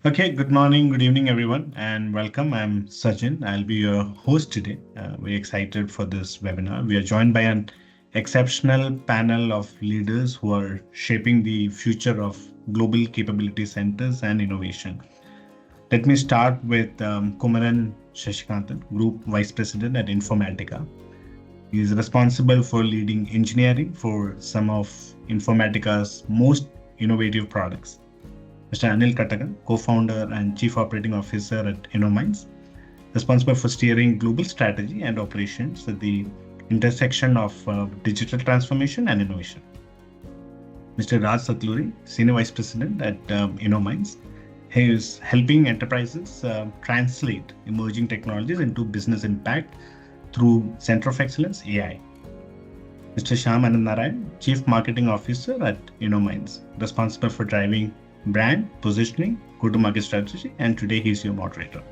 Okay, good morning, good evening, everyone, and welcome. I'm Sajin. I'll be your host today. We're excited for this webinar. We are joined by an exceptional panel of leaders who are shaping the future of global capability centers and innovation. Let me start with Kumaran Sasikanthan, Group Vice President at Informatica. He is responsible for leading engineering for some of Informatica's most innovative products. Mr. Anil Katakam, co-founder and chief operating officer at Innominds, responsible for steering global strategy and operations at the intersection of digital transformation and innovation. Mr. Sattaluri, senior vice president at Innominds, he is helping enterprises translate emerging technologies into business impact through Center of Excellence AI. Mr. Shyam Ananthnarayan, chief marketing officer at Innominds, responsible for driving brand, positioning, go-to-market strategy, and today he's your moderator.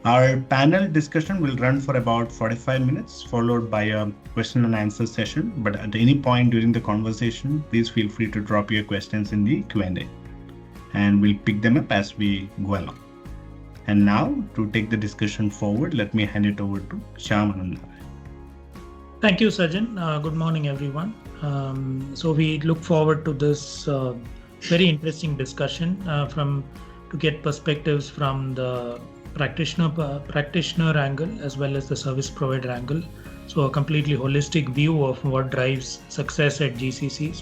Our panel discussion will run for about 45 minutes, followed by a question and answer session. But at any point during the conversation, please feel free to drop your questions in the Q&A, and we'll pick them up as we go along. And now, to take the discussion forward, let me hand it over to Shyam Ananthnarayan. Thank you, Sajin. Good morning, everyone. So we look forward to this very interesting discussion to get perspectives from the practitioner angle as well as the service provider angle. So a completely holistic view of what drives success at GCCs.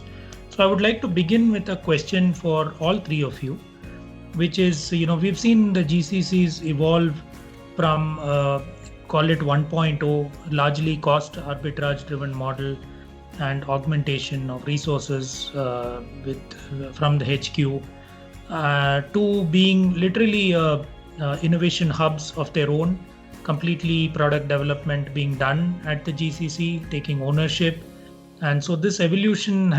So I would like to begin with a question for all three of you, which is, we've seen the GCCs evolve from call it 1.0, largely cost arbitrage driven model and augmentation of resources from the HQ to being literally innovation hubs of their own, completely product development being done at the GCC, taking ownership. And so this evolution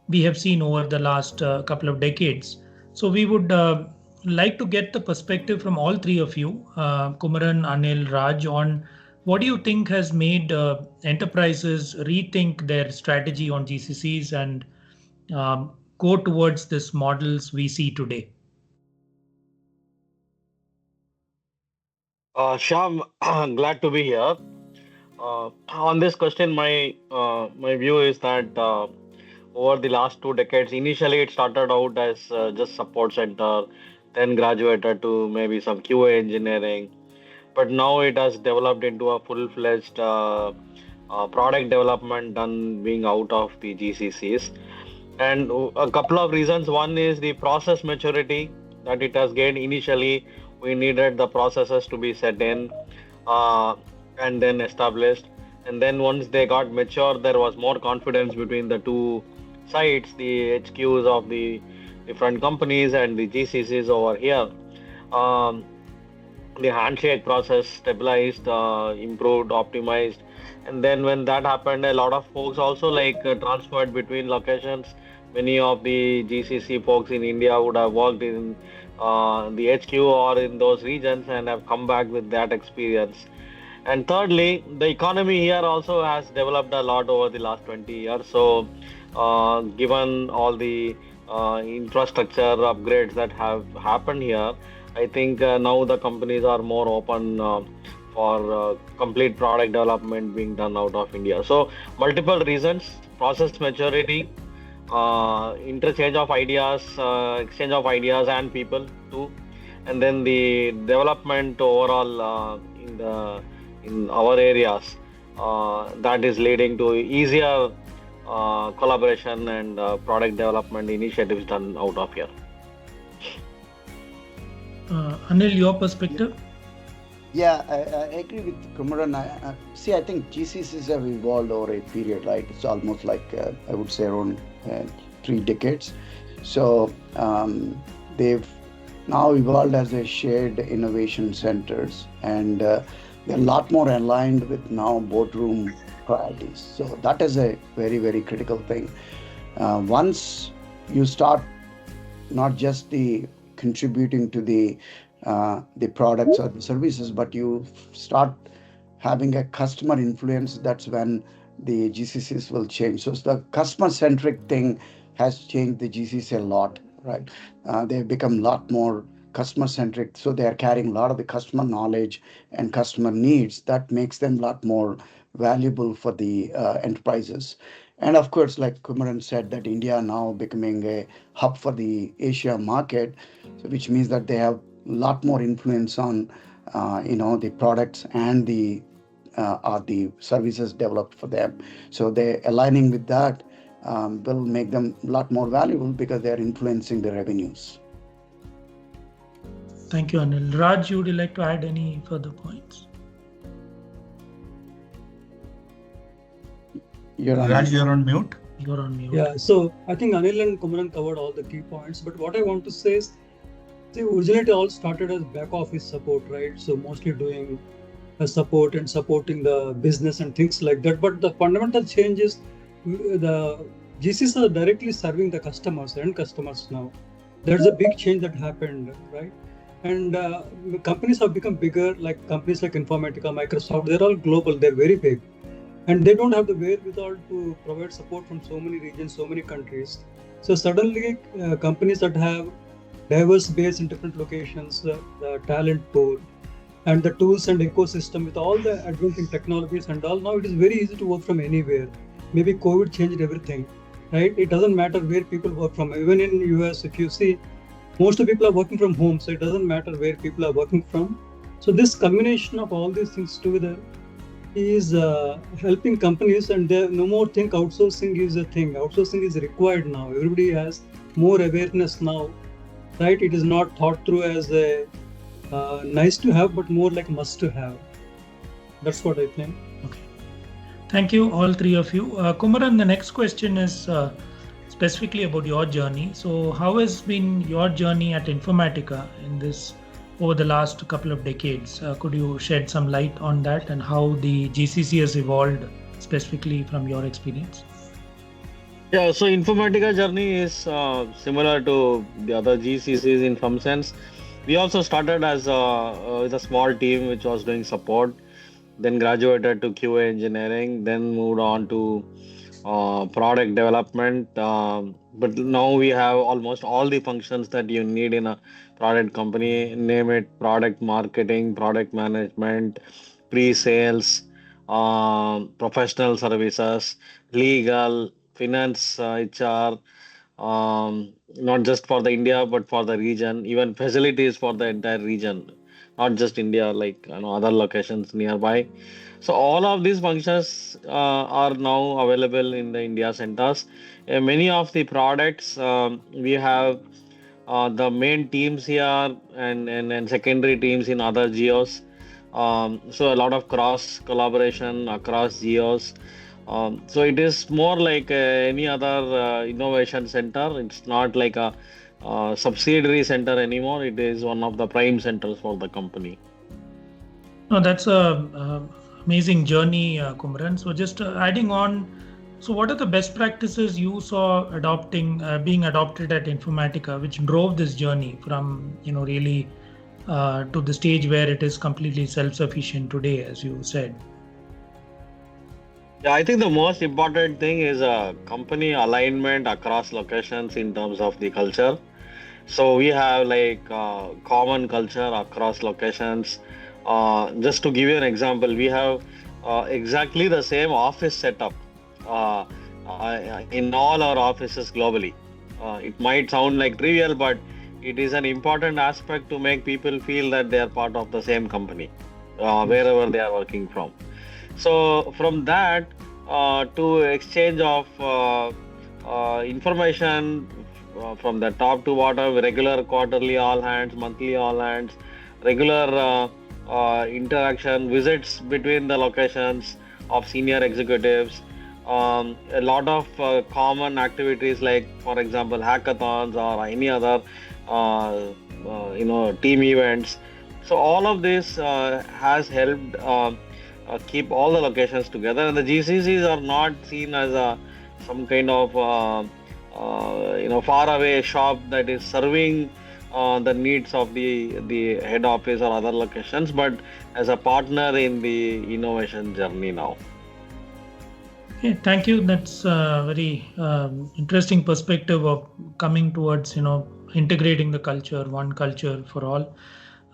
we have seen over the last couple of decades. So we would like to get the perspective from all three of you, Kumaran, Anil, Raj, on what do you think has made enterprises rethink their strategy on GCCs and go towards this models we see today? Shyam, glad to be here. On this question, my view is that over the last 2 decades, initially it started out as just support center, then graduated to maybe some QA engineering, but now it has developed into a full-fledged product development done being out of the GCCs. And a couple of reasons. One is the process maturity that it has gained. Initially, we needed the processes to be set in uh, and then established. And then once they got mature, there was more confidence between the two sides, the HQs of the different companies and the GCCs over here. Um, the handshake process stabilized, improved, optimized. And then when that happened, a lot of folks also transferred between locations. Many of the GCC folks in India would have worked in the HQ or in those regions and have come back with that experience. And thirdly, the economy here also has developed a lot over the last 20 years. So, given all the infrastructure upgrades that have happened here, I think now the companies are more open for complete product development being done out of India. So, multiple reasons: process maturity, interchange of ideas, exchange of ideas and people too, and then the development overall in our areas that is leading to easier collaboration and product development initiatives done out of here. Anil, your perspective? Yeah, I agree with Kumaran. See, I think GCCs have evolved over a period, right? It's almost like, I would say, around 3 decades. So they've now evolved as a shared innovation centers, and they're a lot more aligned with now boardroom priorities. So that is a very, very critical thing. Once you start not just the contributing to the products or the services, but you start having a customer influence, that's when the GCCs will change. So the customer centric thing has changed the GCC a lot, right? They've become a lot more customer centric, so they are carrying a lot of the customer knowledge and customer needs that makes them a lot more valuable for the enterprises. And of course, like Kumaran said, that India now becoming a hub for the Asia market, so which means that they have a lot more influence on the products and the or the services developed for them. So they aligning with that will make them a lot more valuable because they are influencing the revenues. Thank you, Anil. Raj, would you like to add any further points? Raj, you're on mute. You're on mute. Yeah, so I think Anil and Kumaran covered all the key points, but what I want to say is, see, originally it all started as back office support, right? So mostly doing support and supporting the business and things like that. But the fundamental change is the GCs are directly serving the customers, end customers now. There's a big change that happened, right? And companies have become bigger, like companies like Informatica, Microsoft, they're all global, they're very big. And they don't have the wherewithal to provide support from so many regions, so many countries. So suddenly companies that have diverse base in different locations, the talent pool, and the tools and ecosystem with all the advancing technologies and all, now it is very easy to work from anywhere. Maybe COVID changed everything, right? It doesn't matter where people work from. Even in US, if you see, most of the people are working from home, so it doesn't matter where people are working from. So this combination of all these things together is helping companies, and they no more think outsourcing is a thing. Outsourcing is required now. Everybody has more awareness now, right? It is not thought through as a nice to have, but more like must to have. That's what I think. Okay. Thank you, all three of you. Kumaran, the next question is specifically about your journey. So how has been your journey at Informatica in this over the last couple of decades? Could you shed some light on that and how the GCC has evolved specifically from your experience? Yeah, so Informatica journey is similar to the other GCCs in some sense. We also started as with a small team which was doing support, then graduated to QA engineering, then moved on to product development. But now we have almost all the functions that you need in a product company, name it product marketing, product management, pre-sales, professional services, legal, finance, HR, not just for the India, but for the region, even facilities for the entire region, not just India, like other locations nearby. So all of these functions are now available in the India centers. Many of the products we have the main teams here and secondary teams in other geos. So a lot of cross collaboration across geos. So it is more like any other innovation center. It's not like a subsidiary center anymore. It is one of the prime centers for the company. No, that's a amazing journey, Kumaran. So just adding on, so what are the best practices you saw being adopted at Informatica, which drove this journey from really to the stage where it is completely self-sufficient today, as you said? Yeah, I think the most important thing is company alignment across locations in terms of the culture. So we have like common culture across locations. Just to give you an example, we have exactly the same office setup in all our offices globally. It might sound like trivial, but it is an important aspect to make people feel that they are part of the same company, wherever they are working from. So from that to exchange of information from the top to bottom, regular quarterly all hands, monthly all hands, regular interaction, visits between the locations of senior executives, a lot of common activities like, for example, hackathons or any other team events. So all of this has helped keep all the locations together, and the GCCs are not seen as some kind of far away shop that is serving the needs of the head office or other locations, but as a partner in the innovation journey now. Okay, thank you. That's a very interesting perspective of coming towards, integrating the culture, one culture for all.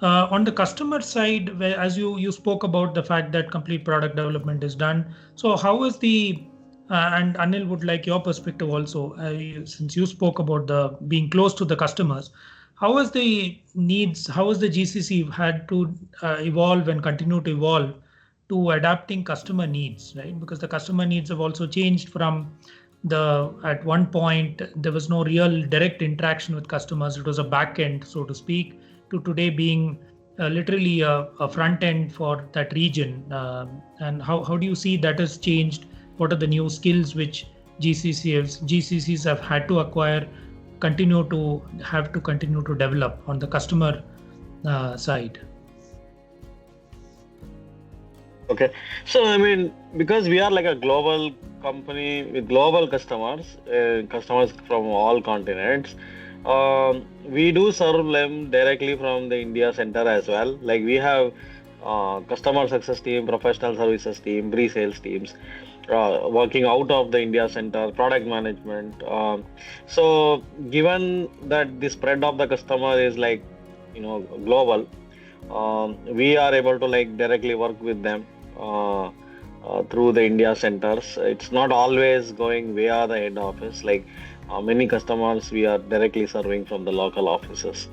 On the customer side, where as you spoke about the fact that complete product development is done. So how is the and Anil would like your perspective also, since you spoke about the being close to the customers. How is the needs? How is the GCC had to evolve and continue to evolve to adapting customer needs, right? Because the customer needs have also changed from at one point there was no real direct interaction with customers. It was a back end, so to speak, to today being literally a front end for that region. And how do you see that has changed? What are the new skills which GCCs have had to acquire, continue to develop on the customer side? Okay, so I mean, because we are like a global company with global customers, customers from all continents, we do serve them directly from the India center as well. Like we have customer success team, professional services team, pre-sales teams working out of the India center, product management. So given that the spread of the customer is like global, we are able to like directly work with them through the India centers. It's not always going via the head office. Like many customers, we are directly serving from the local offices.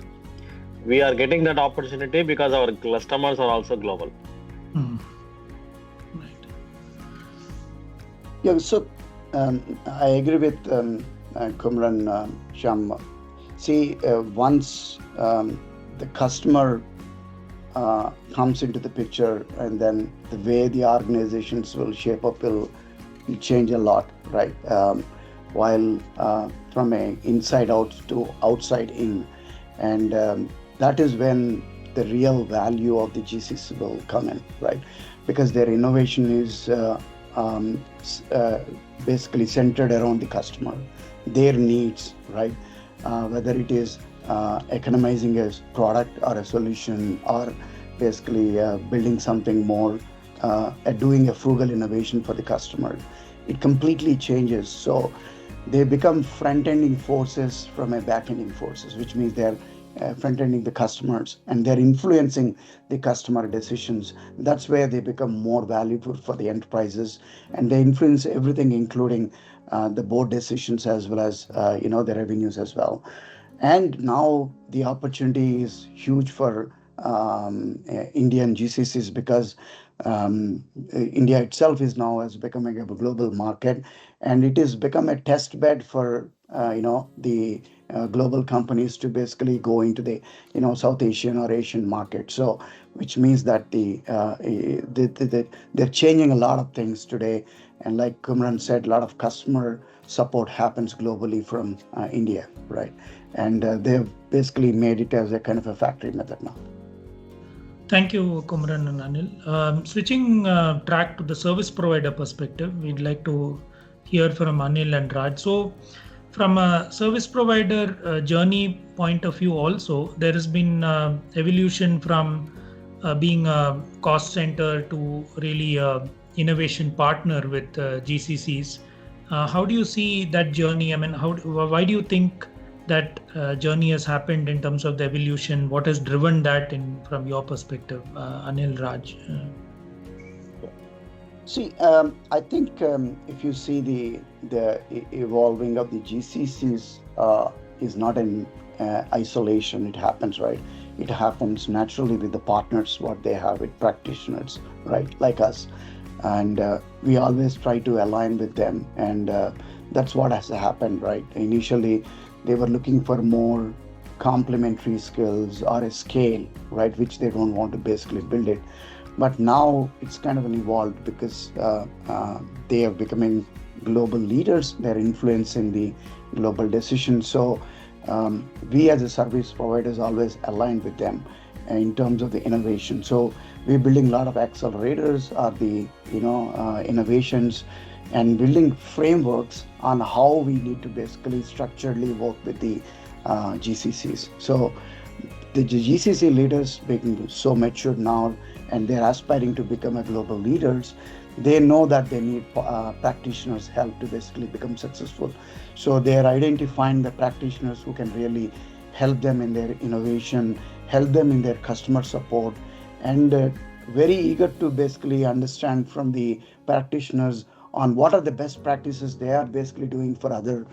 We are getting that opportunity because our customers are also global. Right. Yeah, so I agree with Kumaran, Shyam. See, once the customer comes into the picture, and then the way the organizations will shape up will change a lot, right? While from a inside out to outside in, and that is when the real value of the GCC will come in, right? Because their innovation is basically centered around the customer, their needs, right? Whether it is economizing a product or a solution, or basically building something more, doing a frugal innovation for the customer, it completely changes. So they become front-ending forces from a back-ending forces, which means they're front-ending the customers and they're influencing the customer decisions. That's where they become more valuable for the enterprises, and they influence everything, including the board decisions as well as the revenues as well. And now the opportunity is huge for Indian GCCs, because India itself is now as becoming a global market, and it has become a test bed for the global companies to basically go into the South Asian or Asian market. So which means that they're changing a lot of things today, and like Kumaran said, a lot of customer support happens globally from India, right? And they've basically made it as a kind of a factory method now. Thank you, Kumaran and Anil. Switching track to the service provider perspective, we'd like to hear from Anil and Raj. So from a service provider journey point of view also, there has been evolution from being a cost center to really innovation partner with GCCs. How do you see that journey? I mean, why do you think that journey has happened in terms of the evolution? What has driven that from your perspective, Anil, Raj? See, I think if you see the evolving of the GCCs is not in isolation. It happens, right? It happens naturally with the partners, what they have with practitioners, right? Like us. And we always try to align with them. And that's what has happened, right? Initially, they were looking for more complementary skills or a scale, right? Which they don't want to basically build it. But now it's kind of an evolved, because they are becoming global leaders. They're influencing the global decisions. So we as a service providers always align with them in terms of the innovation. So we're building a lot of accelerators or the innovations, and building frameworks on how we need to basically structurally work with the GCCs. So the GCC leaders being so matured now, and they're aspiring to become a global leaders. they know that they need practitioners' help to basically become successful. So they are identifying the practitioners who can really help them in their innovation, help them in their customer support, and very eager to basically understand from the practitioners on what are the best practices they are basically doing for other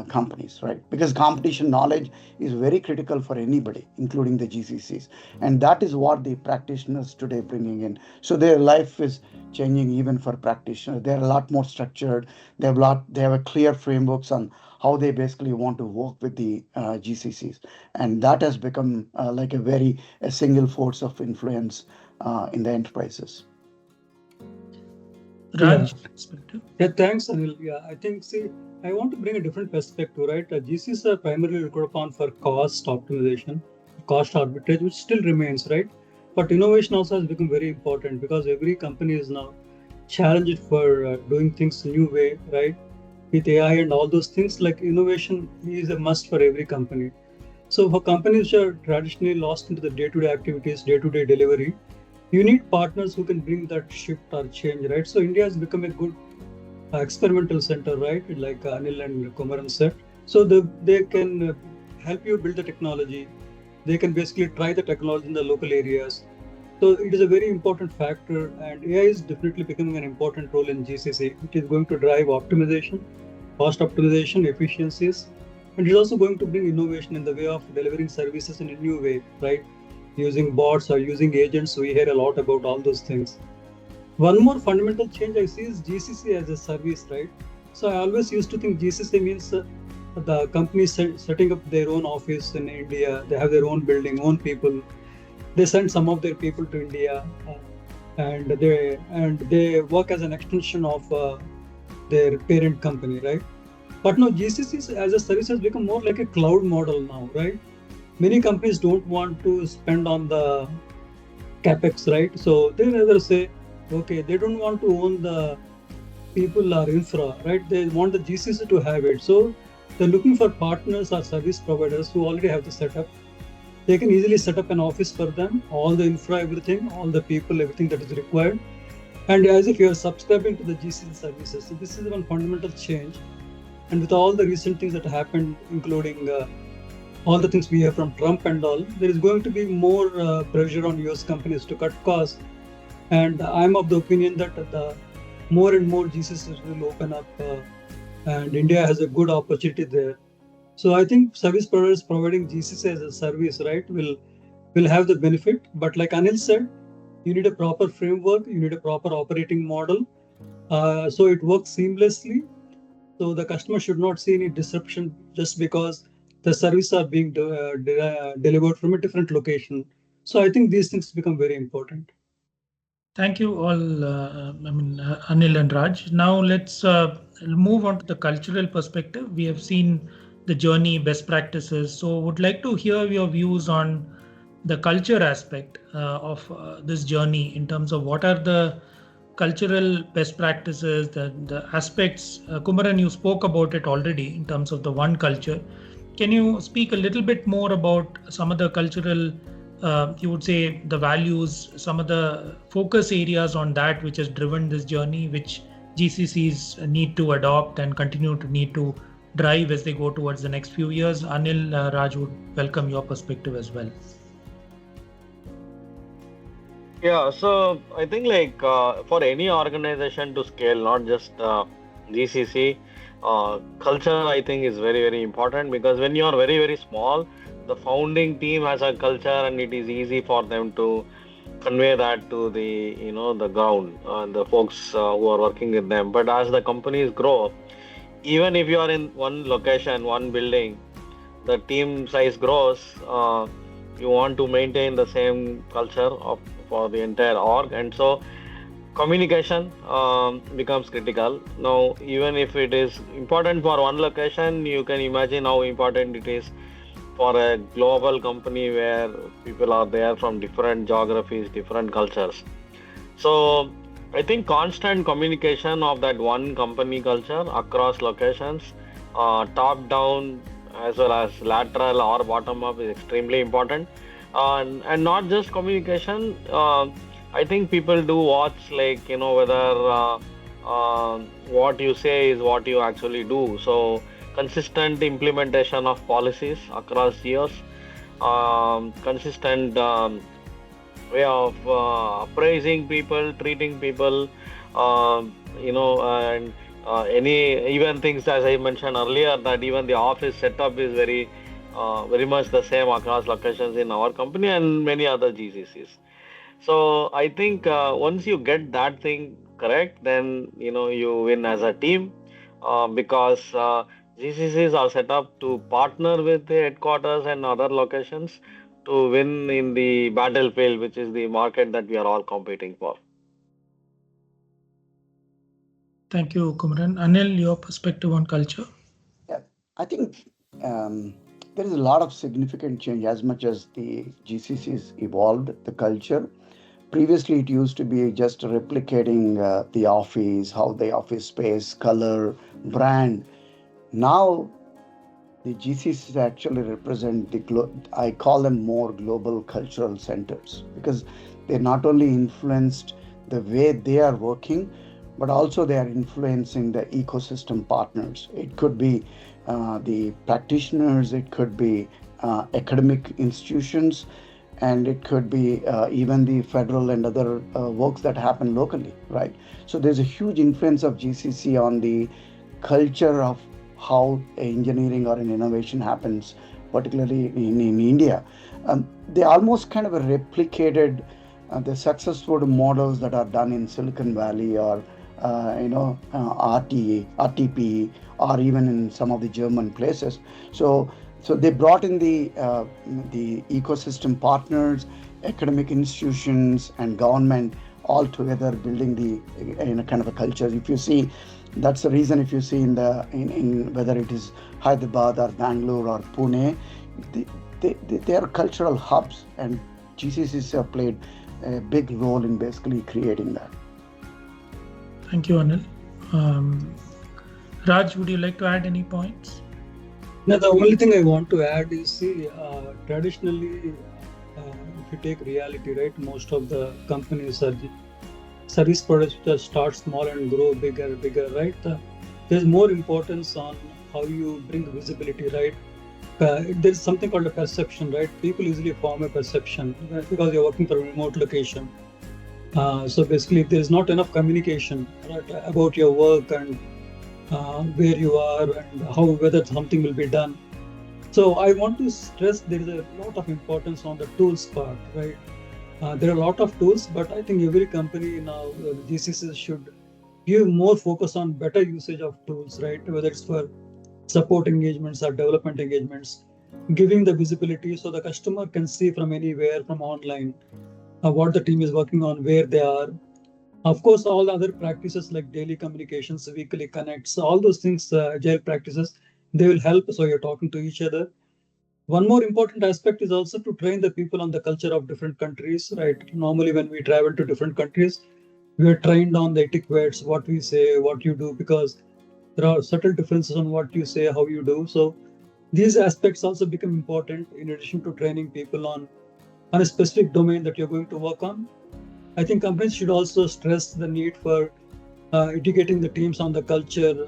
companies, right? Because competition knowledge is very critical for anybody, including the GCCs, and that is what the practitioners today bringing in. So their life is changing even for practitioners. They're a lot more structured. They have a clear frameworks on how they basically want to work with the GCCs, and that has become like a single force of influence in the enterprises. Raj, perspective. Yeah, thanks, Anil. Yeah, I think, see, I want to bring a different perspective, right? GCs are primarily looked upon for cost optimization, cost arbitrage, which still remains, right? But innovation also has become very important because every company is now challenged for doing things a new way, right? With AI and all those things, like innovation is a must for every company. So for companies which are traditionally lost into the day-to-day activities, day-to-day delivery, you need partners who can bring that shift or change, right? So India has become a good experimental center, right? Like Anil and Kumaran said. So they can help you build the technology. They can basically try the technology in the local areas. So it is a very important factor, and AI is definitely becoming an important role in GCC. It is going to drive optimization, cost optimization, efficiencies, and it is also going to bring innovation in the way of delivering services in a new way, right? Using bots or using agents. We hear a lot about all those things. One more fundamental change I see is GCC as a service, right? So I always used to think GCC means the company setting up their own office in India. They have their own building, own people. They send some of their people to India, and they work as an extension of their parent company, right? But now GCC as a service has become more like a cloud model now, right? Many companies don't want to spend on the capex, right? So they rather say, okay, they don't want to own the people or infra, right? They want the GCC to have it. So they're looking for partners or service providers who already have the setup. They can easily set up an office for them, all the infra, everything, all the people, everything that is required. And as if you are subscribing to the GCC services. So this is one fundamental change. And with all the recent things that happened, including all the things we hear from Trump and all, there is going to be more pressure on US companies to cut costs. And I'm of the opinion that the more and more GCCs will open up, and India has a good opportunity there. So I think service providers providing GCC as a service, right, will have the benefit. But like Anil said, you need a proper framework, you need a proper operating model, so it works seamlessly. So the customer should not see any disruption just because the service are being delivered from a different location. So I think these things become very important. Thank you all, Anil and Raj. Now let's move on to the cultural perspective. We have seen the journey, best practices. So would like to hear your views on the culture aspect of this journey in terms of what are the cultural best practices, the aspects. Kumaran, you spoke about it already in terms of the one culture. Can you speak a little bit more about some of the cultural, you would say, the values, some of the focus areas on that which has driven this journey, which GCCs need to adopt and continue to need to drive as they go towards the next few years? Anil, Raj, would welcome your perspective as well. Yeah, so I think like for any organization to scale, not just GCC, culture I think is very, very important, because when you are very, very small, the founding team has a culture and it is easy for them to convey that to the the ground, the folks who are working with them. But as the companies grow, even if you are in one location, one building, the team size grows, you want to maintain the same culture for the entire org, and so communication becomes critical. Now, even if it is important for one location, you can imagine how important it is for a global company where people are there from different geographies, different cultures. So I think constant communication of that one company culture across locations, top down as well as lateral or bottom up, is extremely important. And not just communication, I think people do watch, like, whether what you say is what you actually do. So consistent implementation of policies across years, consistent way of appraising people, treating people, and any even things, as I mentioned earlier, that even the office setup is very much the same across locations in our company and many other GCCs. So I think once you get that thing correct, then you win as a team, because GCCs are set up to partner with the headquarters and other locations to win in the battlefield, which is the market that we are all competing for. Thank you, Kumaran. Anil, your perspective on culture? Yeah, I think there is a lot of significant change as much as the GCCs evolved the culture. Previously, it used to be just replicating the office, how the office space, color, brand. Now, the GCCs actually represent I call them more global cultural centers, because they not only influenced the way they are working, but also they are influencing the ecosystem partners. It could be the practitioners, it could be academic institutions, and it could be even the federal and other works that happen locally, right? So there's a huge influence of GCC on the culture of how engineering or an innovation happens, particularly in India. They almost kind of replicated the successful models that are done in Silicon Valley or RTP, or even in some of the German places. So they brought in the ecosystem partners, academic institutions, and government all together, building the kind of a culture. If you see, that's the reason. If you see in whether it is Hyderabad or Bangalore or Pune, they are cultural hubs, and GCCs have played a big role in basically creating that. Thank you, Anil. Raj, would you like to add any points? No, the only thing I want to add is, see, traditionally, if you take reality, right, most of the companies are service products which start small and grow bigger, right? There's more importance on how you bring visibility, right? There's something called a perception, right? People easily form a perception, right? Because you're working from a remote location. So basically, if there's not enough communication, right, about your work and where you are and whether something will be done. So I want to stress there is a lot of importance on the tools part, right? There are a lot of tools, but I think every company now, GCCs should give more focus on better usage of tools, right? Whether it's for support engagements or development engagements, giving the visibility so the customer can see from anywhere, from online, what the team is working on, where they are. Of course, all the other practices like daily communications, weekly connects, all those things, agile practices, they will help. So you're talking to each other. One more important aspect is also to train the people on the culture of different countries, right? Normally, when we travel to different countries, we are trained on the etiquettes, what we say, what you do, because there are subtle differences on what you say, how you do. So these aspects also become important in addition to training people on a specific domain that you're going to work on. I think companies should also stress the need for educating the teams on the culture,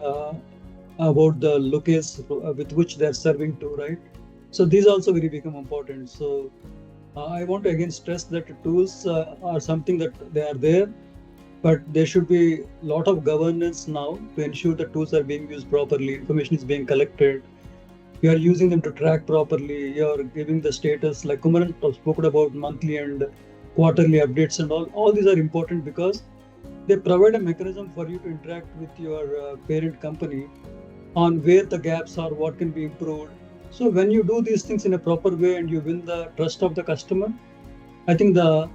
about the locales with which they're serving to, right? So these also will become important. So I want to again stress that tools are something that they are there, but there should be a lot of governance now to ensure the tools are being used properly, information is being collected, you are using them to track properly, you are giving the status, like Kumaran spoke about monthly and quarterly updates and all these are important because they provide a mechanism for you to interact with your parent company on where the gaps are, what can be improved. So when you do these things in a proper way and you win the trust of the customer, I think that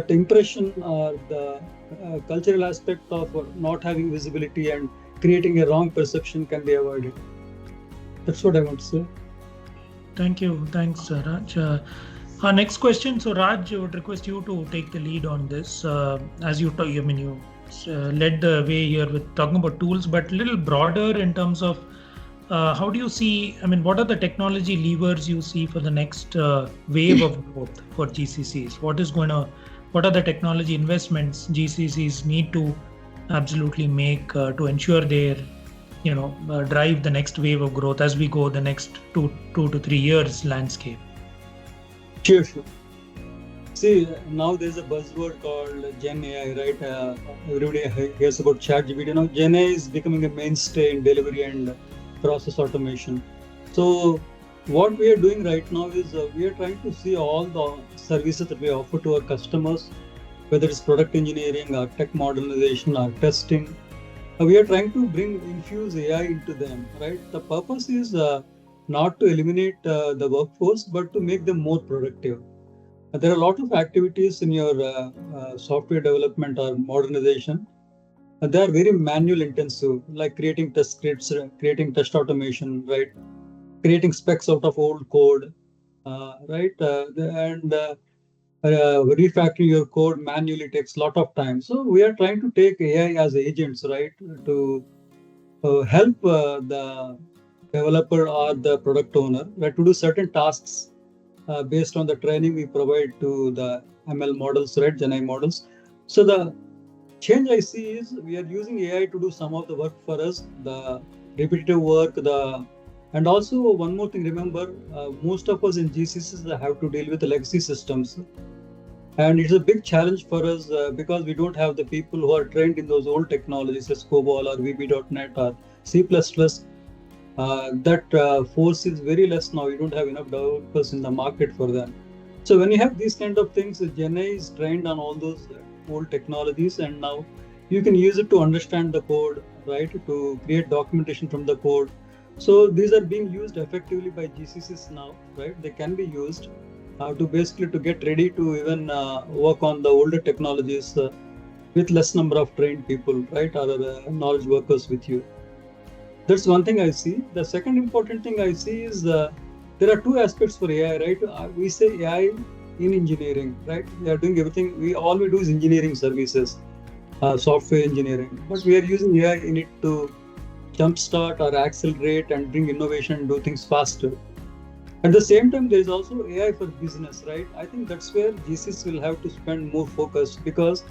impression or the cultural aspect of not having visibility and creating a wrong perception can be avoided. That's what I want to say. Thank you. Thanks, Raj. Our next question. So Raj, I would request you to take the lead on this. As you talk, you led the way here with talking about tools, but a little broader in terms of how do you see, what are the technology levers you see for the next wave of growth for GCCs? What is going to what are the technology investments GCCs need to absolutely make to ensure their drive the next wave of growth as we go the next two to 3 years landscape? Sure. See, now there's a buzzword called GenAI, right? Everybody hears about ChatGPT. Now, GenAI is becoming a mainstay in delivery and process automation. So, what we are doing right now is we are trying to see all the services that we offer to our customers, whether it's product engineering, or tech modernization, or testing. We are trying to infuse AI into them, right? The purpose is not to eliminate the workforce, but to make them more productive. There are a lot of activities in your software development or modernization. They are very manual intensive, like creating test scripts, creating test automation, right? Creating specs out of old code, right? And refactoring your code manually takes a lot of time. So we are trying to take AI as agents, right, to help the developer or the product owner, right, to do certain tasks based on the training we provide to the ML models, right, GenAI models. So the change I see is we are using AI to do some of the work for us, the repetitive work, and also one more thing, remember, most of us in GCCs have to deal with the legacy systems. And it's a big challenge for us because we don't have the people who are trained in those old technologies as COBOL or VB.NET or C++. That force is very less now. You don't have enough developers in the market for them. So when you have these kind of things, GenAI is trained on all those old technologies, and now you can use it to understand the code, right, to create documentation from the code. So these are being used effectively by GCCs now, right? They can be used to get ready to even work on the older technologies with less number of trained people, right, or knowledge workers with you. That's one thing I see. The second important thing I see is there are two aspects for AI, right? We say AI in engineering, right? We are doing everything. All we do is engineering services, software engineering, but we are using AI in it to jumpstart or accelerate and bring innovation and do things faster. At the same time, there is also AI for business, right? I think that's where GCs will have to spend more focus, because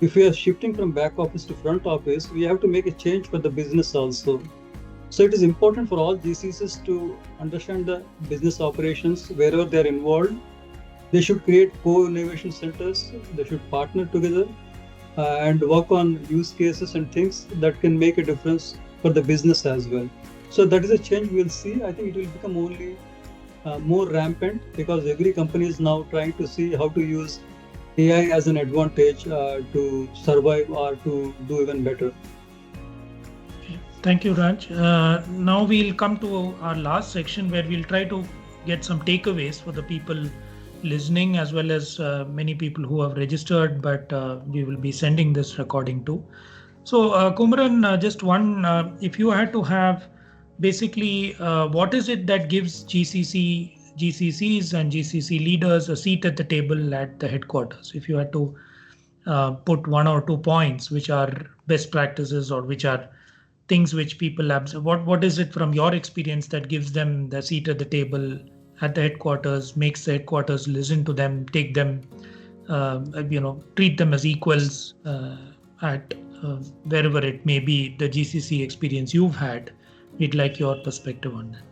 if we are shifting from back office to front office, we have to make a change for the business also. So it is important for all GCs to understand the business operations wherever they are involved. They should create co-innovation centers. They should partner together and work on use cases and things that can make a difference for the business as well. So that is a change we'll see. I think it will become only more rampant because every company is now trying to see how to use AI as an advantage to survive or to do even better. Thank you, Raj. Now we'll come to our last section where we'll try to get some takeaways for the people listening, as well as many people who have registered, but we will be sending this recording to. So Kumaran, just one, if you had to have basically what is it that gives GCCs and GCC leaders a seat at the table at the headquarters? If you had to put 1 or 2 points, which are best practices or which are things which people observe, what is it from your experience that gives them the seat at the table at the headquarters, makes the headquarters listen to them, take them, treat them as equals at wherever it may be, the GCC experience you've had? We'd like your perspective on that.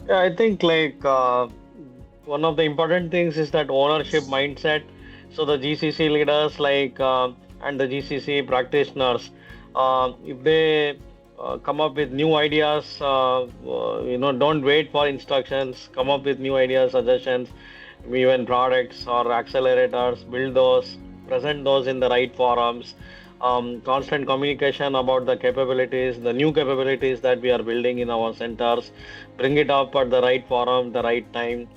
Yeah, I think one of the important things is that ownership mindset. So the GCC leaders and the GCC practitioners, if they come up with new ideas, don't wait for instructions, come up with new ideas, suggestions, even products or accelerators, build those, present those in the right forums, constant communication about the capabilities, the new capabilities that we are building in our centers, bring it up at the right forum, the right time.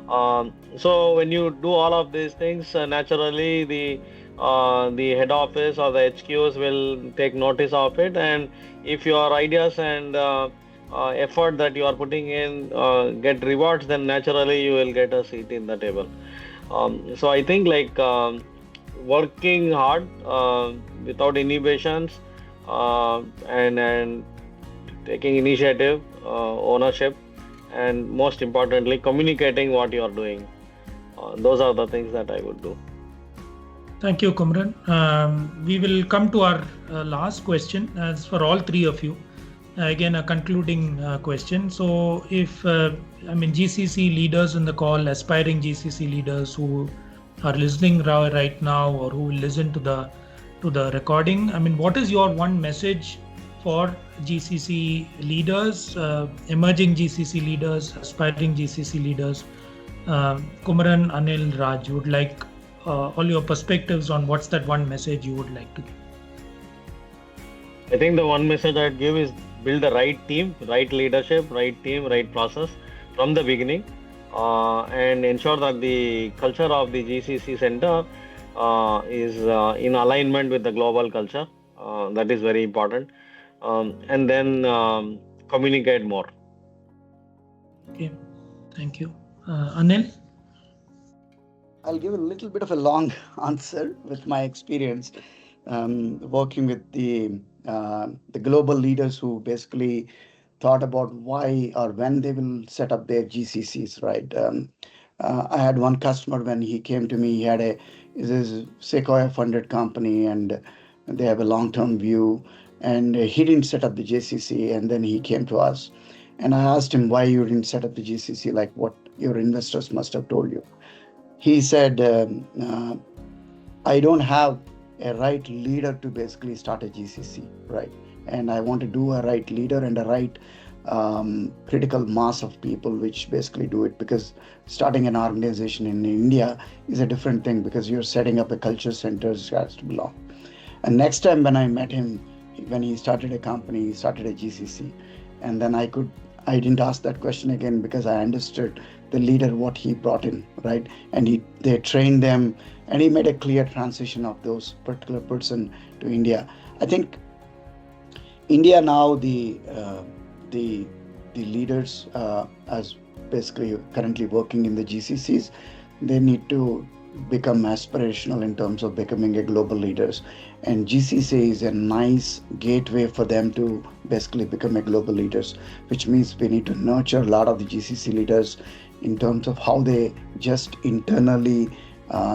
So when you do all of these things, naturally the head office or the HQs will take notice of it, and if your ideas and effort that you are putting in get rewards, then naturally you will get a seat in the table. So I think working hard without inhibitions and taking initiative, ownership, and most importantly communicating what you are doing. Those are the things that I would do. Thank you, Kumaran. We will come to our last question as for all three of you. Again, a concluding question. So if, GCC leaders in the call, aspiring GCC leaders who are listening right now or who will listen to the recording, what is your one message for GCC leaders, emerging GCC leaders, aspiring GCC leaders? Kumaran, Anil, Raj, would like all your perspectives on what's that one message you would like to give. I think the one message I'd give is build the right team, right leadership, right team, right process from the beginning, and ensure that the culture of the GCC center is in alignment with the global culture. That is very important. And then communicate more. Okay, thank you. Anil? I'll give a little bit of a long answer with my experience working with the global leaders who basically thought about why or when they will set up their GCCs, right? I had one customer when he came to me, he had a Sequoia funded company and they have a long-term view, and he didn't set up the GCC, and then he came to us and I asked him why you didn't set up the GCC, like what your investors must have told you. He said, I don't have a right leader to basically start a GCC, right? And I want to do a right leader and a right critical mass of people which basically do it, because starting an organization in India is a different thing, because you're setting up a culture center, it has to belong. And next time when I met him, when he started a company, he started a GCC, and then I didn't ask that question again, because I understood the leader, what he brought in, right? And they trained them, and he made a clear transition of those particular person to India. I think India now, the leaders as basically currently working in the GCCs, they need to become aspirational in terms of becoming a global leaders, and GCC is a nice gateway for them to basically become a global leaders, which means we need to nurture a lot of the GCC leaders in terms of how they just internally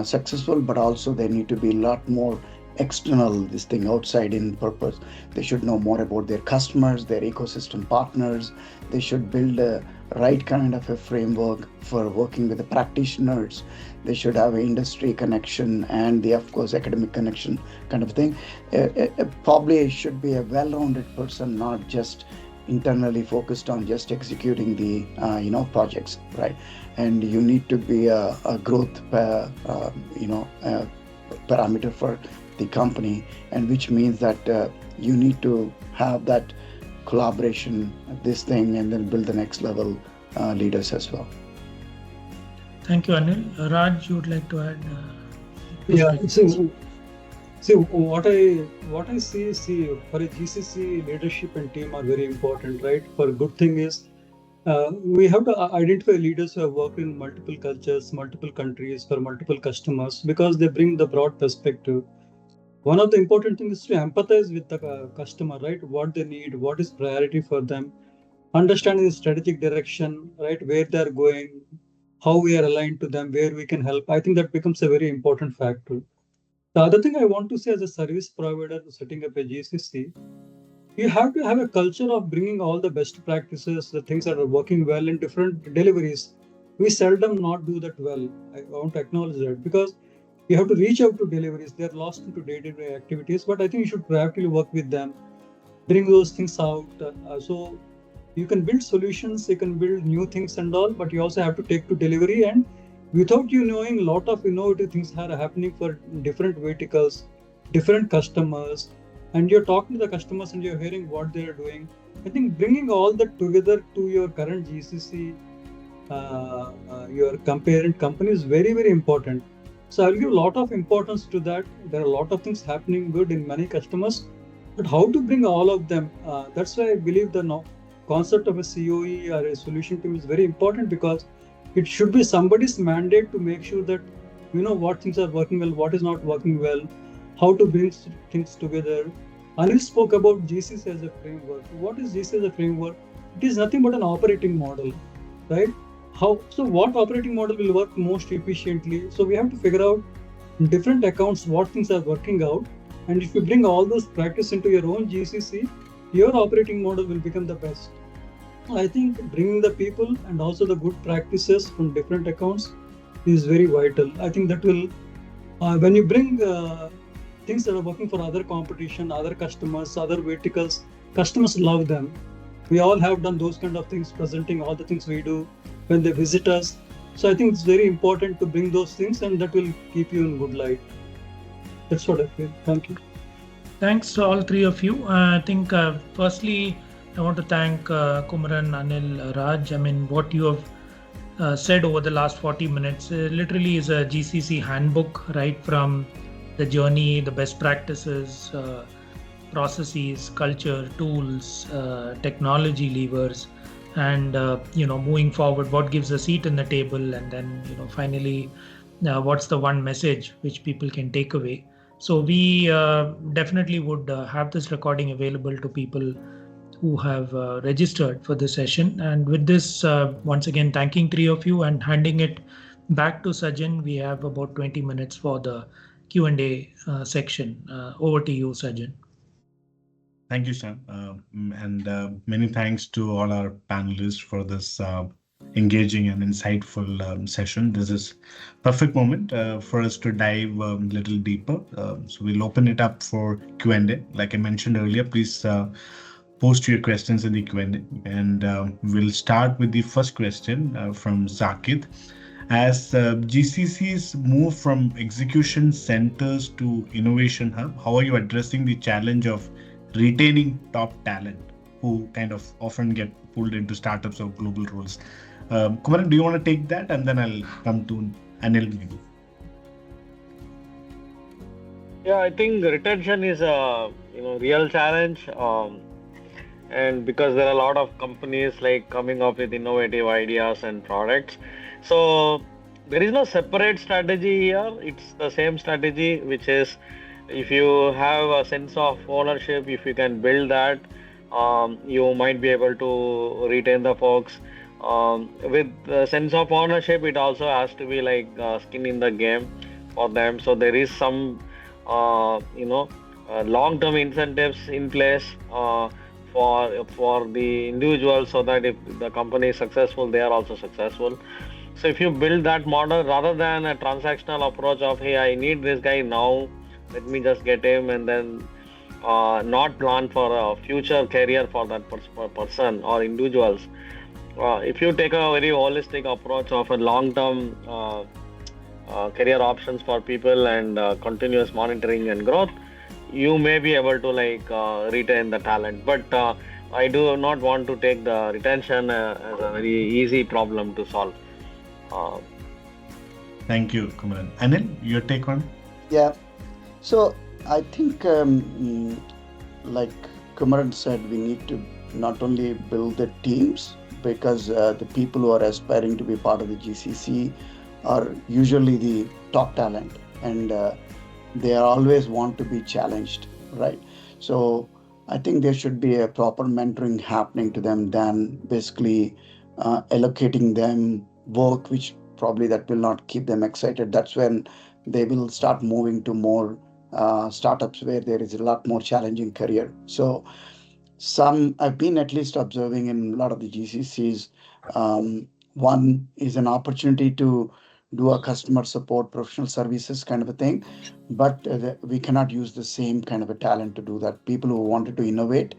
successful, but also they need to be a lot more external, this thing outside in purpose. They should know more about their customers, their ecosystem partners. They should build a right kind of a framework for working with the practitioners. They should have an industry connection and the, of course, academic connection kind of thing. Probably should be a well-rounded person, not just internally focused on just executing the projects, right? And you need to be a growth parameter for the company, and which means that you need to have that collaboration, this thing, and then build the next level leaders as well. Thank you, Anil. Raj, you would like to add? Yeah. See, what I see for a GCC, leadership and team are very important, right? For a good thing is we have to identify leaders who have worked in multiple cultures, multiple countries, for multiple customers, because they bring the broad perspective. One of the important things is to empathize with the customer, right? What they need, what is priority for them, understanding the strategic direction, right? Where they're going, how we are aligned to them, where we can help. I think that becomes a very important factor. The other thing I want to say as a service provider setting up a GCC, you have to have a culture of bringing all the best practices, the things that are working well in different deliveries. We seldom not do that well. I want to acknowledge that, because you have to reach out to deliveries. They're lost into day-to-day activities, but I think you should proactively work with them, bring those things out. So you can build solutions, you can build new things and all, but you also have to take to delivery. And without you knowing, a lot of innovative things are happening for different verticals, different customers, and you're talking to the customers and you're hearing what they're doing. I think bringing all that together to your current GCC, your parent company is very, very important. So I'll give a lot of importance to that. There are a lot of things happening good in many customers, but how to bring all of them? That's why I believe the concept of a COE or a solution team is very important, because it should be somebody's mandate to make sure that you know what things are working well, what is not working well, how to bring things together. Anil spoke about GCC as a framework. What is GCC as a framework? It is nothing but an operating model, right? what operating model will work most efficiently? So we have to figure out in different accounts what things are working out, and if you bring all those practice into your own GCC, your operating model will become the best. I think bringing the people and also the good practices from different accounts is very vital. I think that will, when you bring things that are working for other competition, other customers, other verticals, customers love them. We all have done those kind of things, presenting all the things we do when they visit us. So I think it's very important to bring those things, and that will keep you in good light. That's what I feel. Thank you. Thanks to all three of you. I think firstly, I want to thank Kumaran, Anil, Raj. I mean, what you have said over the last 40 minutes literally is a GCC handbook, right from the journey, the best practices, processes, culture, tools, technology levers, and moving forward, what gives a seat in the table, and then finally, what's the one message which people can take away. So we definitely would have this recording available to people who have registered for this session. And with this, once again, thanking three of you and handing it back to Sajjan. We have about 20 minutes for the Q&A section. Over to you, Sajjan. Thank you, Shyam. And many thanks to all our panelists for this engaging and insightful session. This is perfect moment for us to dive a little deeper. So we'll open it up for Q&A. Like I mentioned earlier, please post your questions in the Q&A. And we'll start with the first question from Zakid. As GCCs move from execution centers to innovation hub, how are you addressing the challenge of retaining top talent who kind of often get pulled into startups or global roles? Kumaran, do you want to take that? And then I'll come to Anil maybe. Yeah, I think retention is a real challenge, and because there are a lot of companies like coming up with innovative ideas and products, so there is no separate strategy here. It's the same strategy, which is if you have a sense of ownership, if you can build that, you might be able to retain the folks. With the sense of ownership, it also has to be like skin in the game for them. So there is some, long-term incentives in place for the individual, so that if the company is successful, they are also successful. So if you build that model rather than a transactional approach of, hey, I need this guy now, let me just get him, and then not plan for a future career for that person or individuals. If you take a very holistic approach of a long-term career options for people and continuous monitoring and growth, you may be able to retain the talent. But I do not want to take the retention as a very easy problem to solve. Thank you, Kumaran. Anil, your take on? Yeah. So I think, like Kumaran said, we need to not only build the teams, because the people who are aspiring to be part of the GCC are usually the top talent, and they always want to be challenged, right? So I think there should be a proper mentoring happening to them than basically allocating them work which probably that will not keep them excited. That's when they will start moving to more startups where there is a lot more challenging career. So I've been at least observing in a lot of the GCCs, one is an opportunity to do a customer support, professional services kind of a thing, but we cannot use the same kind of a talent to do that. People who wanted to innovate,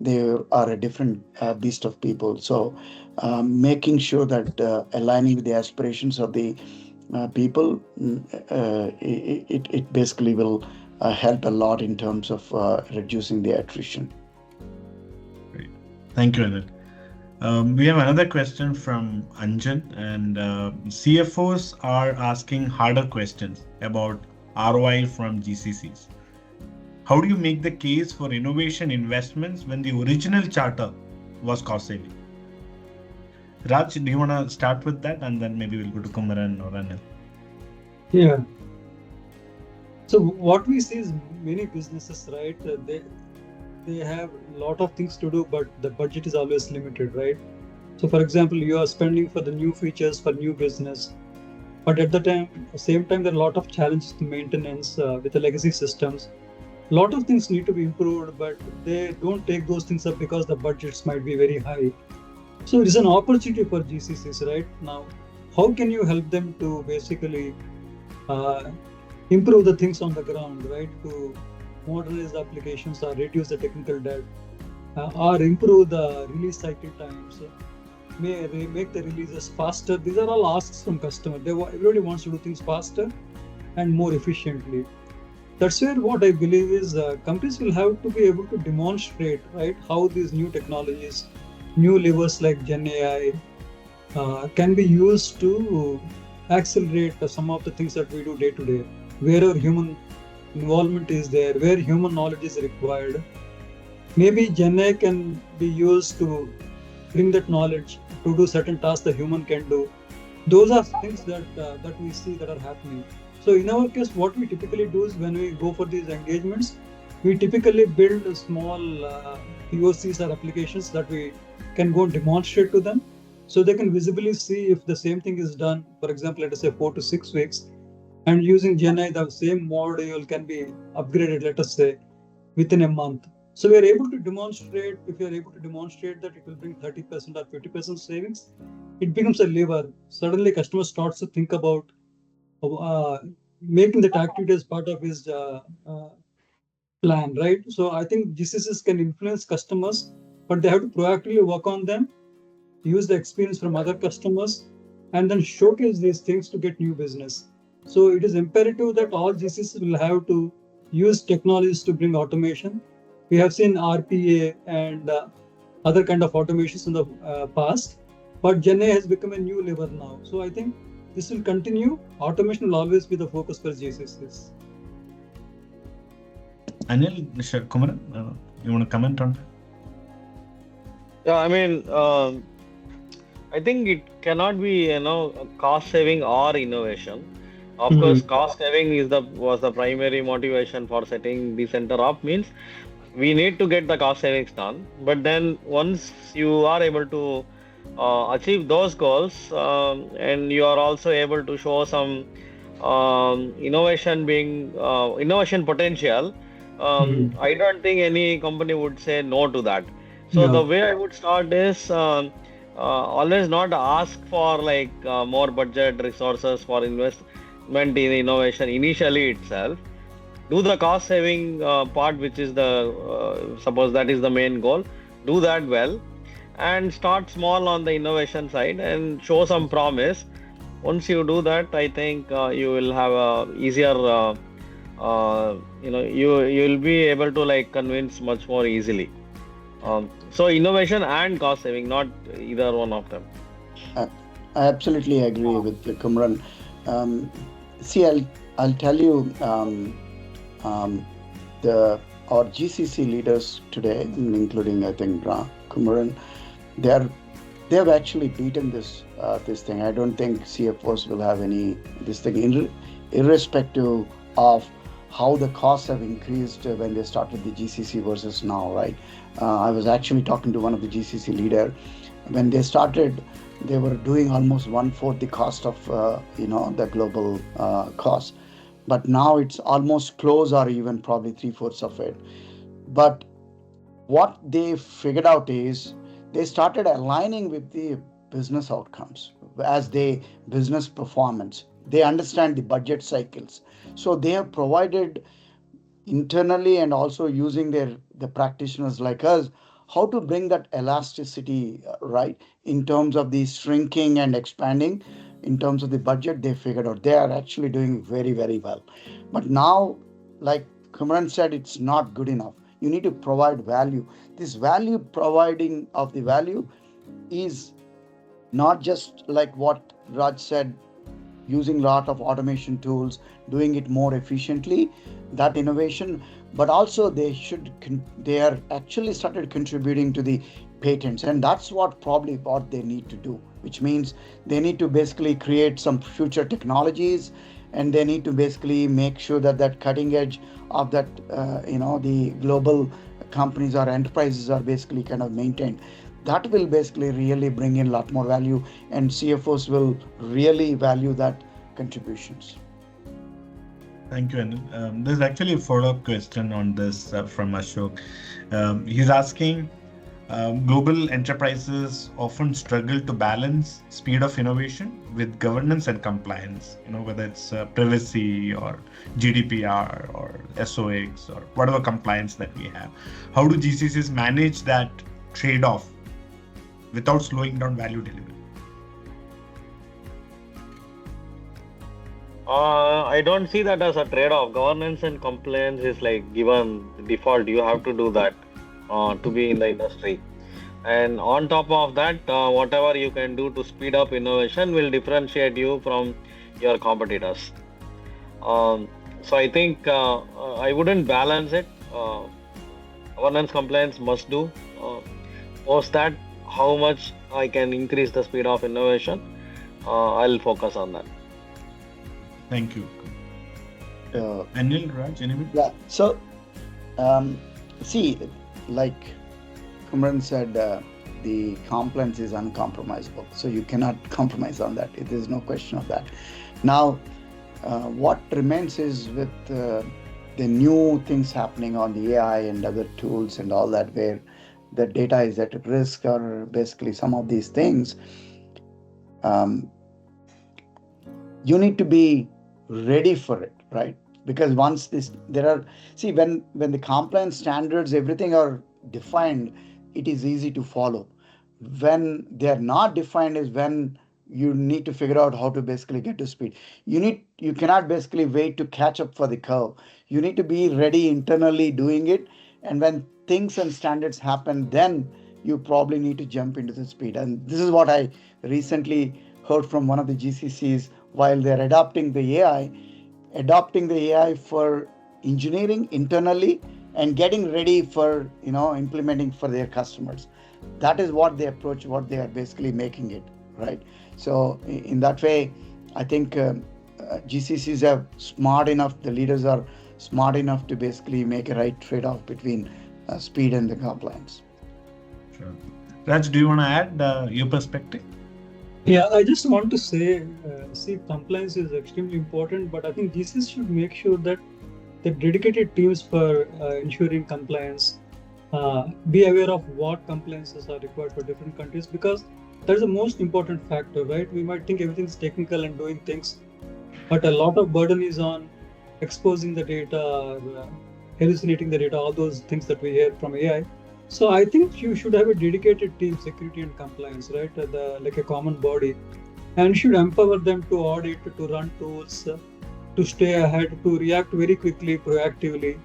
they are a different beast of people. So making sure that aligning with the aspirations of the people, it basically will help a lot in terms of reducing the attrition. Great. Thank you, Anil. We have another question from Anjan, and CFOs are asking harder questions about ROI from GCCs. How do you make the case for innovation investments when the original charter was cost saving? Raj, do you want to start with that, and then maybe we'll go to Kumaran or Anil? Yeah. So what we see is many businesses, right? They have a lot of things to do, but the budget is always limited, right? So for example, you are spending for the new features for new business, but at the same time, there are a lot of challenges to maintenance with the legacy systems. A lot of things need to be improved, but they don't take those things up because the budgets might be very high. So it is an opportunity for GCCs right now. How can you help them to basically improve the things on the ground, right? To modernize the applications or reduce the technical debt, or improve the release cycle times, make the releases faster. These are all asks from customer. Everybody wants to do things faster and more efficiently. That's where what I believe is companies will have to be able to demonstrate, right, how these new technologies, new levers like GenAI can be used to accelerate some of the things that we do day to day, wherever human involvement is there, where human knowledge is required. Maybe GenAI can be used to bring that knowledge to do certain tasks the human can do. Those are things that we see that are happening. So in our case, what we typically do is when we go for these engagements, we typically build small POCs or applications that we can go and demonstrate to them, so they can visibly see if the same thing is done, for example, let us say 4 to 6 weeks, and using GenAI, the same module can be upgraded, let us say, within a month. So we are able to demonstrate, if you are able to demonstrate that it will bring 30% or 50% savings, it becomes a lever. Suddenly customer starts to think about making that activity as part of his plan, right? So I think GCCs can influence customers, but they have to proactively work on them, use the experience from other customers, and then showcase these things to get new business. So it is imperative that all GCCs will have to use technologies to bring automation. We have seen RPA and other kind of automations in the past, but GenAI has become a new lever now. So I think this will continue. Automation will always be the focus for GCCs. Anil, Mr. Kumaran, you want to comment on that? Yeah, I mean, I think it cannot be, cost saving or innovation. Of course, cost saving was the primary motivation for setting the center up. Means we need to get the cost savings done. But then once you are able to achieve those goals, and you are also able to show some innovation potential, I don't think any company would say no to that. So the way I would start is always not ask for like more budget resources for investment in innovation initially itself. Do the cost saving part, which is suppose that is the main goal. Do that well, and start small on the innovation side and show some promise. Once you do that, I think you will have a easier. You will be able to like convince much more easily. So innovation and cost saving, not either one of them. I absolutely agree with Kumaran. See, I'll tell you, our GCC leaders today, including I think Kumaran, they have actually beaten this thing. I don't think CFOs will have this thing, irrespective of how the costs have increased when they started the GCC versus now, right? I was actually talking to one of the GCC leader. When they started, they were doing almost 1/4 the cost of the global cost, but now it's almost close or even probably 3/4 of it. But what they figured out is they started aligning with the business outcomes as the business performance. They understand the budget cycles. So they have provided internally and also using the practitioners like us, how to bring that elasticity, right, in terms of the shrinking and expanding. In terms of the budget, they figured out they are actually doing very, very well. But now, like Kumaran said, it's not good enough. You need to provide value. This value providing of the value is not just like what Raj said, using a lot of automation tools, doing it more efficiently, that innovation, but also they are actually started contributing to the patents, and that's what they need to do, which means they need to basically create some future technologies, and they need to basically make sure that cutting edge of that, the global companies or enterprises are basically kind of maintained. that will basically really bring in a lot more value, and CFOs will really value that contributions. Thank you, Anil. There's actually a follow-up question on this from Ashok. He's asking, global enterprises often struggle to balance speed of innovation with governance and compliance, whether it's privacy or GDPR or SOX or whatever compliance that we have. How do GCCs manage that trade-off without slowing down value delivery? I don't see that as a trade-off. Governance and compliance is like given default. You have to do that to be in the industry. And on top of that, whatever you can do to speed up innovation will differentiate you from your competitors. So I think I wouldn't balance it. Governance compliance must do. Post that, how much I can increase the speed of innovation, I'll focus on that. Thank you. Anil, Raj, anybody? Yeah. So, see, like Kumaran said, the compliance is uncompromisable. So you cannot compromise on that. There's no question of that. Now, what remains is with the new things happening on the AI and other tools and all that, where the data is at risk, or basically some of these things, you need to be ready for it, right? Because once when the compliance standards, everything are defined, it is easy to follow. When they are not defined is when you need to figure out how to basically get to speed. You cannot basically wait to catch up for the curve. You need to be ready internally doing it, and when things and standards happen, then you probably need to jump into the speed. And this is what I recently heard from one of the GCCs while they're adopting the AI for engineering internally and getting ready for implementing for their customers. That is what they approach, what they are basically making it, right? So in that way, I think GCCs are smart enough, the leaders are smart enough to basically make a right trade-off between speed and the compliance. Sure. Raj, do you want to add your perspective? Yeah, I just want to say, compliance is extremely important, but I think GCs should make sure that the dedicated teams for ensuring compliance be aware of what compliances are required for different countries, because that's the most important factor, right? We might think everything's technical and doing things, but a lot of burden is on exposing the data, hallucinating the data, all those things that we hear from AI. So I think you should have a dedicated team, security and compliance, right? Like a common body, and should empower them to audit, to run tools, to stay ahead, to react very quickly, proactively,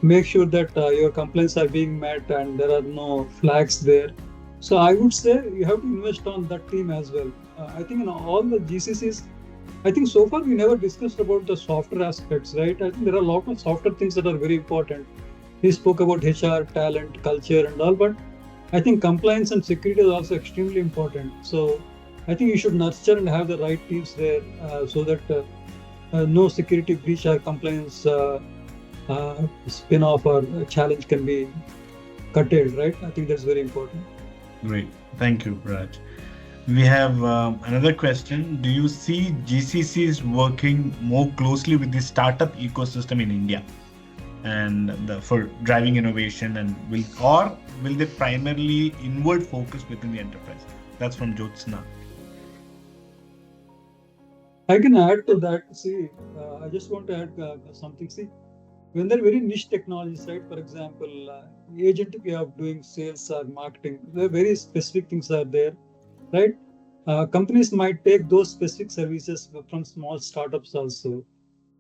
make sure that your complaints are being met and there are no flags there. So I would say you have to invest on that team as well. I think in all the GCCs, I think so far we never discussed about the software aspects, right? I think there are a lot of software things that are very important. We spoke about HR, talent, culture and all, but I think compliance and security is also extremely important. So I think you should nurture and have the right teams there so that no security breach or compliance spin-off or challenge can be curtailed, right? I think that's very important. Great. Thank you, Raj. We have another question. Do you see GCCs working more closely with the startup ecosystem in India and for driving innovation, and will they primarily inward focus within the enterprise? That's from Jyotsna. I can add to that. I just want to add something. When they're very niche technologies, right? For example, agentic way of doing sales or marketing, there are very specific things are there, right? Companies might take those specific services from small startups also.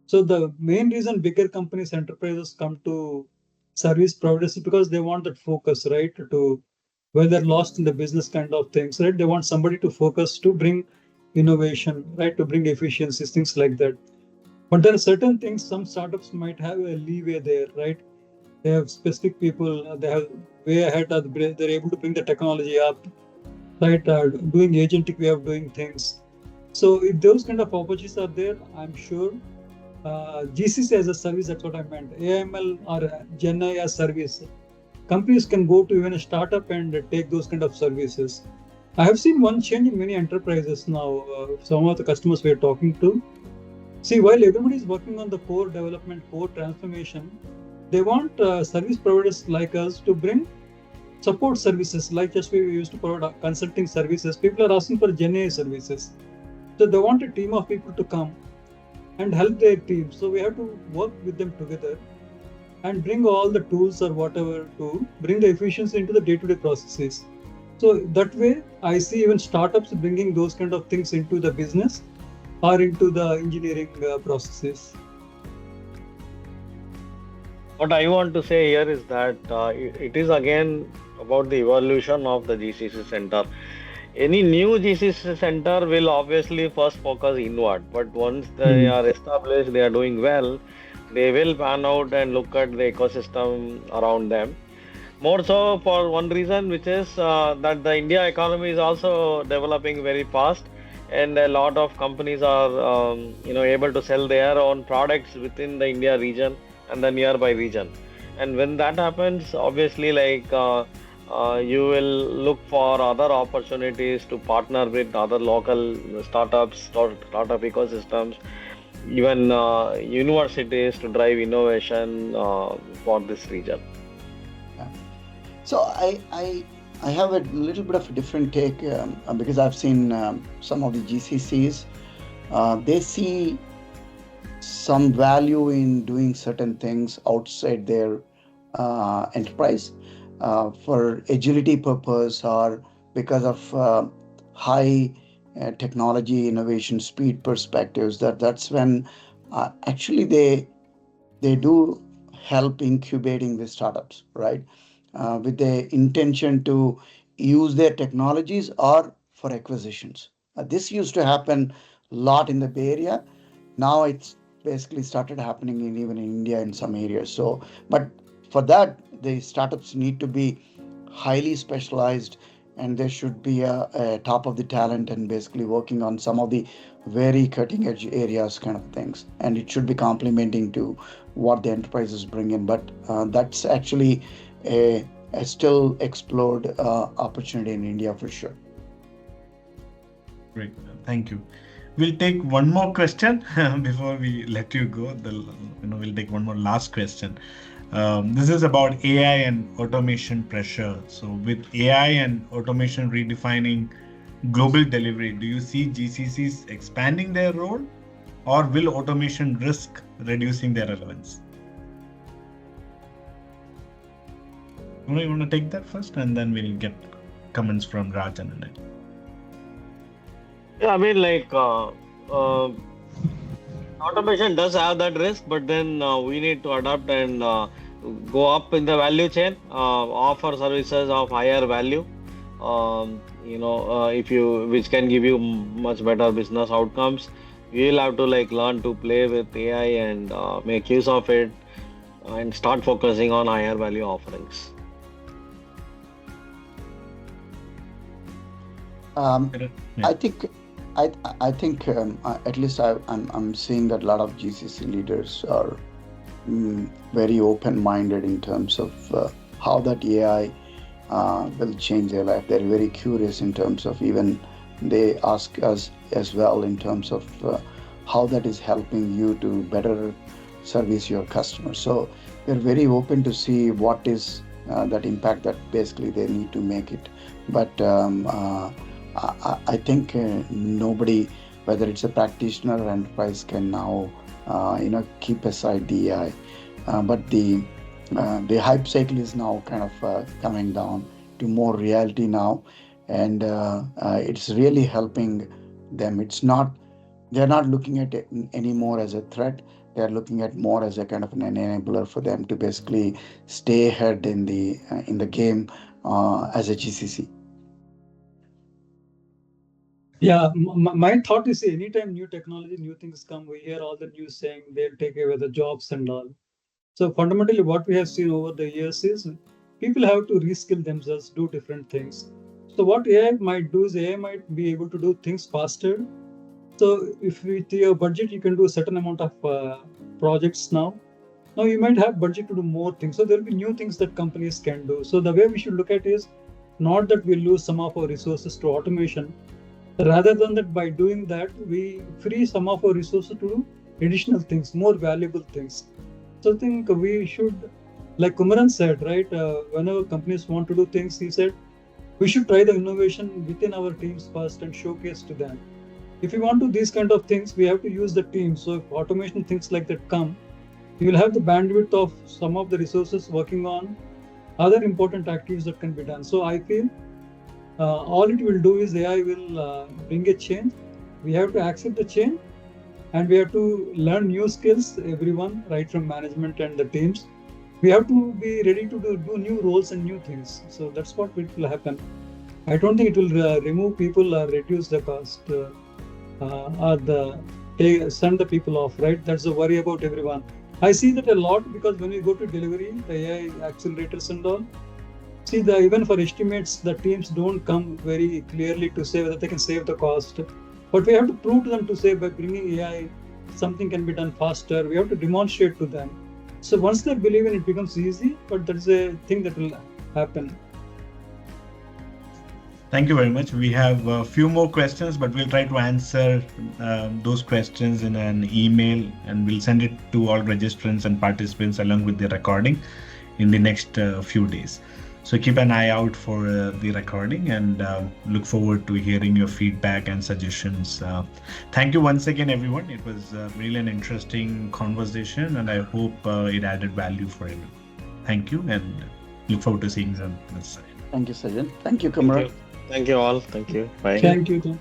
So the main reason bigger companies, enterprises come to service providers is because they want that focus, right? To where they're lost in the business kind of things, right? They want somebody to focus to bring innovation, right? To bring efficiencies, things like that. But there are certain things some startups might have a leeway there, right? They have specific people, they have way ahead, they're able to bring the technology up, right? Doing agentic way of doing things. So if those kind of opportunities are there, I'm sure GCC as a service, that's what I meant. AML or GenAI as service, companies can go to even a startup and take those kind of services. I have seen one change in many enterprises now. Some of the customers we are talking to, see, while everybody is working on the core development, core transformation, they want service providers like us to bring support services, like just we used to provide consulting services. People are asking for GenAI services. So they want a team of people to come and help their team. So we have to work with them together and bring all the tools or whatever to bring the efficiency into the day-to-day processes. So that way, I see even startups bringing those kind of things into the business or into the engineering processes. What I want to say here is that it is again about the evolution of the GCC center. Any new GCC center will obviously first focus inward, but once they are established, they are doing well, they will pan out and look at the ecosystem around them. More so for one reason, which is that the India economy is also developing very fast, and a lot of companies are able to sell their own products within the India region and the nearby region. And when that happens, obviously, you will look for other opportunities to partner with other local startups or startup ecosystems, even universities to drive innovation for this region. So I have a little bit of a different take because I've seen some of the GCCs. They see some value in doing certain things outside their enterprise for agility purpose or because of high technology innovation speed perspectives. That's when actually they do help incubating the startups, right? With the intention to use their technologies or for acquisitions. This used to happen a lot in the Bay Area. Now it's basically started happening even in India in some areas. So, but for that, the startups need to be highly specialized and there should be a top of the talent and basically working on some of the very cutting edge areas kind of things. And it should be complementing to what the enterprises bring in. But that's actually a still explored opportunity in India for sure. Great, thank you. We'll take one more question before we let you go. We'll take one more last question. This is about AI and automation pressure. So with AI and automation redefining global delivery, do you see GCCs expanding their role or will automation risk reducing their relevance? You want to take that first and then we'll get comments from Raj and Anil. Yeah, I mean, automation does have that risk, but then we need to adapt and go up in the value chain, offer services of higher value, which can give you much better business outcomes. You will have to learn to play with AI and make use of it and start focusing on higher value offerings. I think at least I'm seeing that a lot of GCC leaders are very open-minded in terms of how that AI will change their life. They're very curious in terms of even they ask us as well in terms of how that is helping you to better service your customers. So they're very open to see what is that impact that basically they need to make it. But I think nobody, whether it's a practitioner or enterprise, can now keep aside the AI. But the hype cycle is now kind of coming down to more reality now, and it's really helping them. They're not looking at it anymore as a threat. They're looking at more as a kind of an enabler for them to basically stay ahead in the game as a GCC. Yeah, my thought is anytime new technology, new things come, we hear all the news saying they'll take away the jobs and all. So fundamentally, what we have seen over the years is people have to reskill themselves, do different things. So what AI might do is AI might be able to do things faster. So if with your budget, you can do a certain amount of projects now. Now you might have budget to do more things. So there will be new things that companies can do. So the way we should look at is not that we lose some of our resources to automation. Rather than that, by doing that, we free some of our resources to do additional things, more valuable things. So I think we should, like Kumaran said, right? Whenever companies want to do things, he said, we should try the innovation within our teams first and showcase to them. If we want to do these kind of things, we have to use the team. So if automation things like that come, you will have the bandwidth of some of the resources working on other important activities that can be done. So I feel all it will do is AI will bring a change. We have to accept the change, and we have to learn new skills, everyone, right from management and the teams. We have to be ready to do new roles and new things. So that's what will happen. I don't think it will remove people or reduce the cost or send the people off, right? That's the worry about everyone. I see that a lot because when we go to delivery, the AI accelerators and all, see, even for estimates, the teams don't come very clearly to say whether they can save the cost. But we have to prove to them to say by bringing AI, something can be done faster. We have to demonstrate to them. So once they believe in it, becomes easy, but that is a thing that will happen. Thank you very much. We have a few more questions, but we'll try to answer those questions in an email, and we'll send it to all registrants and participants along with the recording in the next few days. So keep an eye out for the recording, and look forward to hearing your feedback and suggestions. Thank you once again, everyone. It was really an interesting conversation, and I hope it added value for everyone. Thank you, and look forward to seeing you on this side. Thank you, Sajan. Thank you, Kumaran. Thank you all. Thank you. Bye. Thank you.